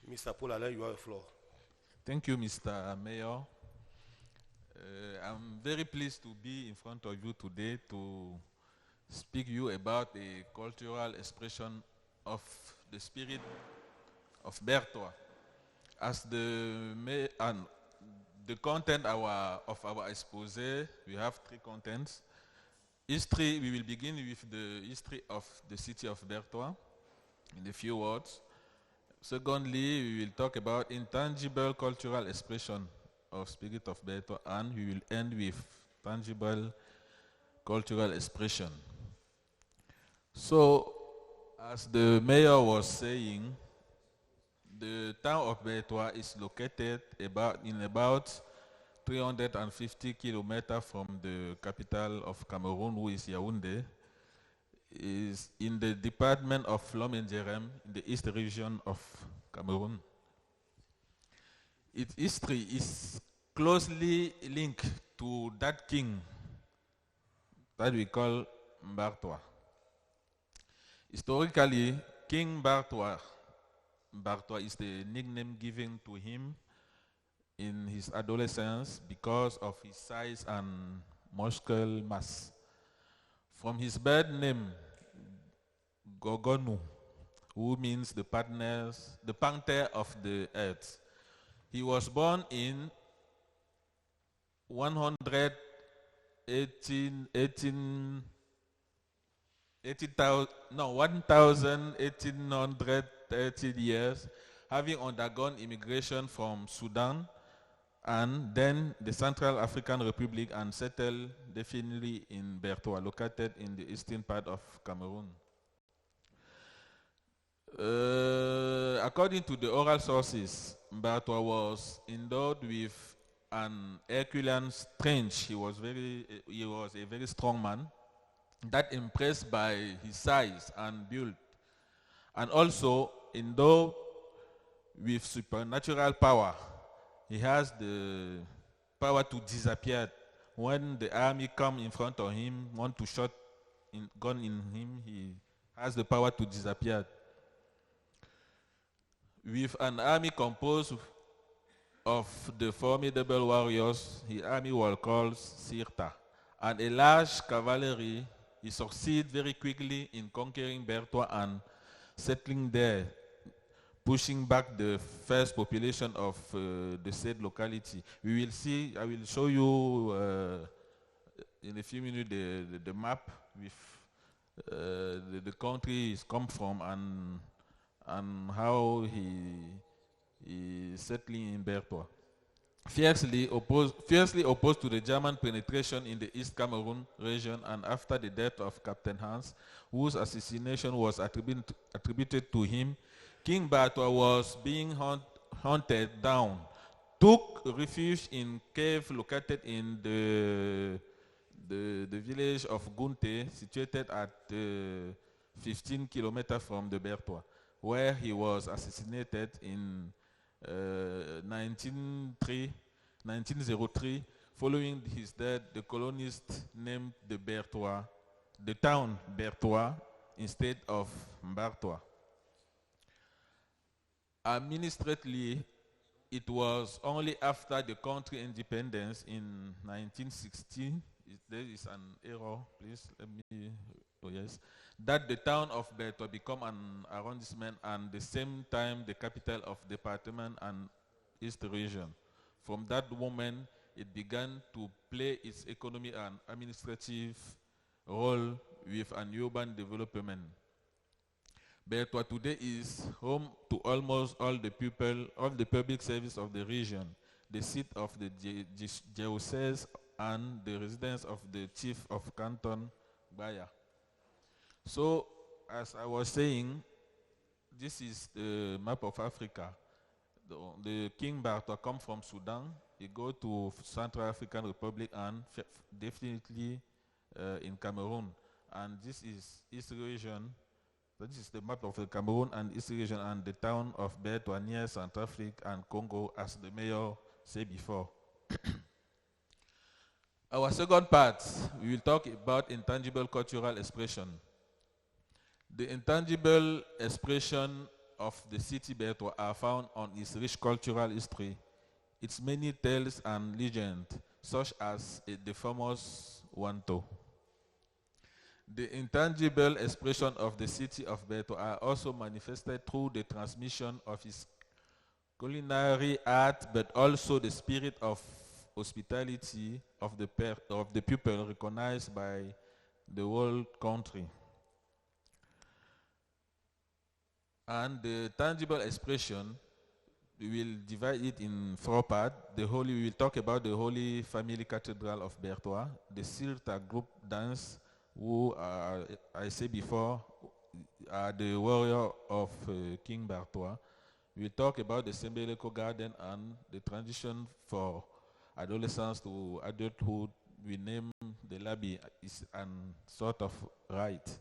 Mr. Paul Alain, you have the floor. Thank you, Mr. Mayor. I'm very pleased to be in front of you today to speak to you about a cultural expression of the spirit of Bertoua. As the content of our expose, we have three contents. History, we will begin with the history of the city of Bertoua in a few words. Secondly, we will talk about intangible cultural expression of spirit of Bertoua, and we will end with tangible cultural expression. So, as the mayor was saying, the town of Bertoua is located in about 350 kilometers from the capital of Cameroon, who is Yaoundé. Is in the department of Florence in the east region of Cameroon. Its history is closely linked to that king that we call Bertoua. Historically, King Bertoua is the nickname given to him in his adolescence because of his size and muscle mass. From his birth name, Gogonu, who means the panther of the earth. He was born in 1830 years, having undergone immigration from Sudan and then the Central African Republic and settled definitely in Bertoua, located in the eastern part of Cameroon. According to the oral sources, Bertoua was endowed with an Herculean strength. He was a very strong man, that impressed by his size and build, and also endowed with supernatural power. He has the power to disappear. When the army come in front of him, want to shoot gun in him, he has the power to disappear. With an army composed of the formidable warriors, his army was called Sirta, and a large cavalry, he succeeded very quickly in conquering Bertoua and settling there, pushing back the first population of the said locality. We will see, I will show you in a few minutes the map with the country he's come from and how he settling in Bertoua. Fiercely opposed to the German penetration in the East Cameroon region, and after the death of Captain Hans, whose assassination was attributed to him, King Bertoua was being hunted down, took refuge in cave located in the village of Gunte, situated at 15 kilometers from the Bertoua, where he was assassinated in 1903. Following his death, the colonists named the town Bertoua instead of Bertoua. Administratively, it was only after the country independence in 1916, there is an error, please let me, oh yes, that the town of Bertoua became an arrondissement and the same time the capital of department and East region. From that moment, it began to play its economic and administrative role with an urban development. Bertoua today is home to almost all the public service of the region, the seat of the diocese and the residence of the chief of canton, Baya. So, as I was saying, this is the map of Africa. The King Bertoua come from Sudan. He go to Central African Republic and definitely in Cameroon. And this is East region. This is the map of the Cameroon and East region and the town of Bertoua near Central Africa and Congo, as the mayor said before. Our second part, we will talk about intangible cultural expression. The intangible expression of the city Bertoua are found on its rich cultural history, its many tales and legends, such as the famous Wanto. The intangible expression of the city of Bertoua are also manifested through the transmission of its culinary art, but also the spirit of hospitality of the people recognized by the whole country. And the tangible expression, we will divide it in four parts. We will talk about the Holy Family Cathedral of Bertoua, the Sirta group dance, who I said before are the warrior of King Bertoua. We will talk about the Sembeleko Garden and the transition for adolescence to adulthood. We name the lobby is an sort of rite.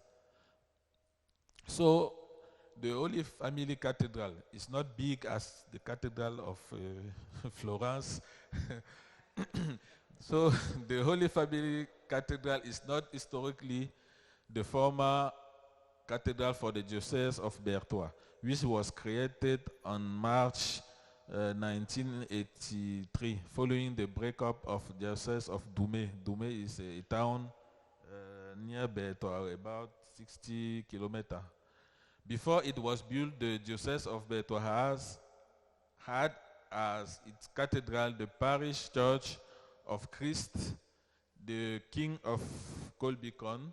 So the Holy Family Cathedral is not big as the Cathedral of Florence. So the Holy Family Cathedral is not historically the former cathedral for the Diocese of Bertoua, which was created on March 1983, following the breakup of the Diocese of Doumé. Doumé is a town near Bertoua, about 60 kilometers. Before it was built, the Diocese of Bertoua had as its cathedral the parish church of Christ, the King of Colbicon,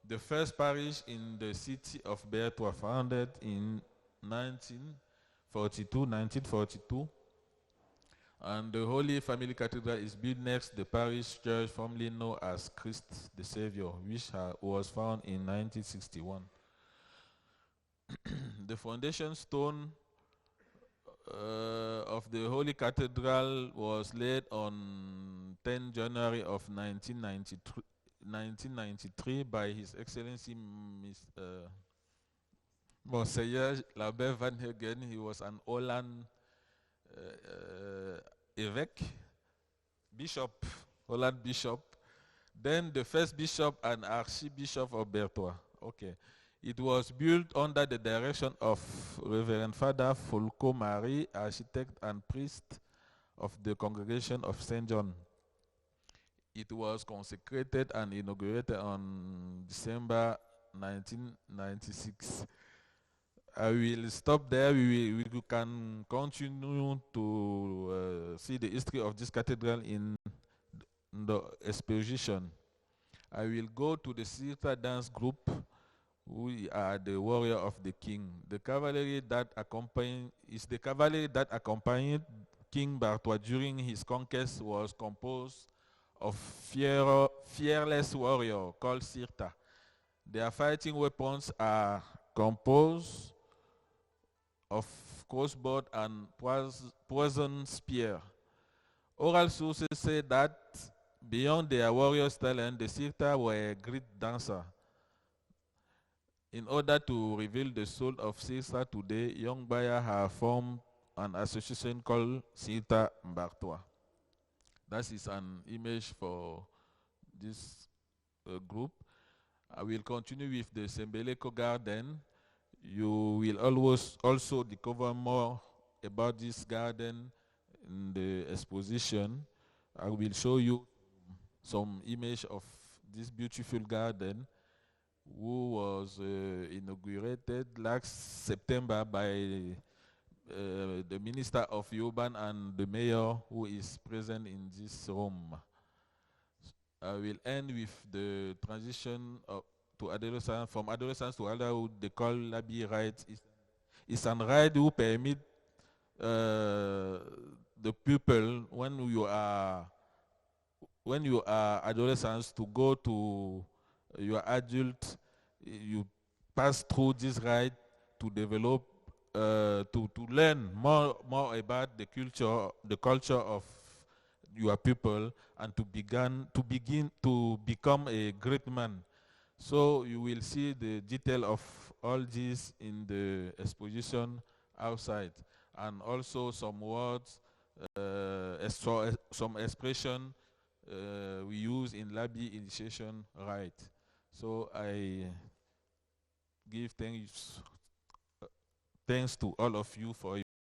the first parish in the city of Bertoua, founded in 1942, and the Holy Family Cathedral is built next the parish church formerly known as Christ the Savior, which was found in 1961. The foundation stone of the Holy Cathedral was laid on 10 January of 1993 by His Excellency Monseigneur Lambert van Hagen. He was an Holland évêque, Holland bishop. Then the first bishop and archbishop of Bertoua. Okay. It was built under the direction of Reverend Father Fulco Marie, architect and priest of the Congregation of St. John. It was consecrated and inaugurated on December 1996. I will stop there. We can continue to see the history of this cathedral in the exposition. I will go to the theater dance group, who are the warrior of the king. The cavalry that accompanied King Bertoua during his conquest was composed of fearless warrior called Sirta. Their fighting weapons are composed of crossbow and poison spear. Oral sources say that beyond their warrior's talent, the Sirta were great dancers. In order to reveal the soul of Sirta today, young buyers have formed an association called Sirta Bertoua. That is an image for this group. I will continue with the Sembeleko Garden. You will always also discover more about this garden in the exposition. I will show you some image of this beautiful garden, who was inaugurated last September by the Minister of Urban and the Mayor, who is present in this room. I will end with the transition to adolescence, from adolescence to adulthood. They call Labi Ride. It's a ride who permit the people, when you are adolescents, to go to your adult. You pass through this ride to develop, to learn more about the culture of your people, and to begin to become a great man. So you will see the detail of all this in the exposition outside, and also some words, some expression we use in Labi initiation rite. So I give thanks thanks to all of you for